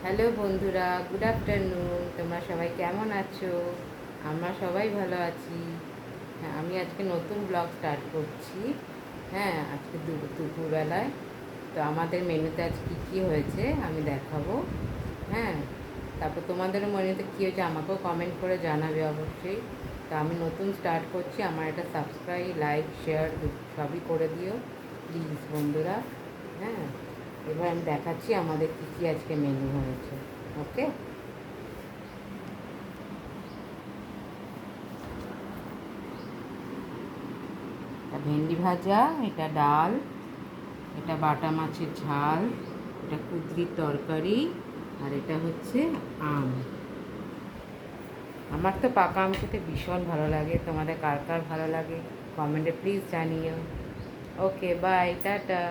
Hello বন্ধুরা, good afternoon. তোমরা সবাই কেমন আছো? আমরা সবাই ভালো আছি। হ্যাঁ, আমি আজকে নতুন ব্লগ স্টার্ট করছি। হ্যাঁ, আজকে দুপুরবেলায়। তো আমাদের মেনুতে আজ কী কী হয়েছে আমি দেখাবো। হ্যাঁ, তারপর তোমাদেরও মেনুতে কী হয়েছে আমাকেও কমেন্ট করে জানাবে অবশ্যই। তো আমি নতুন স্টার্ট করছি, আমার একটা সাবস্ক্রাইব, লাইক, শেয়ার সবই করে দিও প্লিজ বন্ধুরা। হ্যাঁ, এবার আমি দেখাচ্ছি আমাদের কী কী আজকে মেনু হয়েছে। ওকে, ভেন্ডি ভাজা, এটা ডাল, এটা বাটা মাছের ঝাল, এটা কুঁদরির তরকারি, আর এটা হচ্ছে আম। আমার তো পাকা আম খেতে ভীষণ ভালো লাগে। তোমাদের কার কার ভালো লাগে কমেন্টে প্লিজ জানিও। ওকে, বাই, টাটা।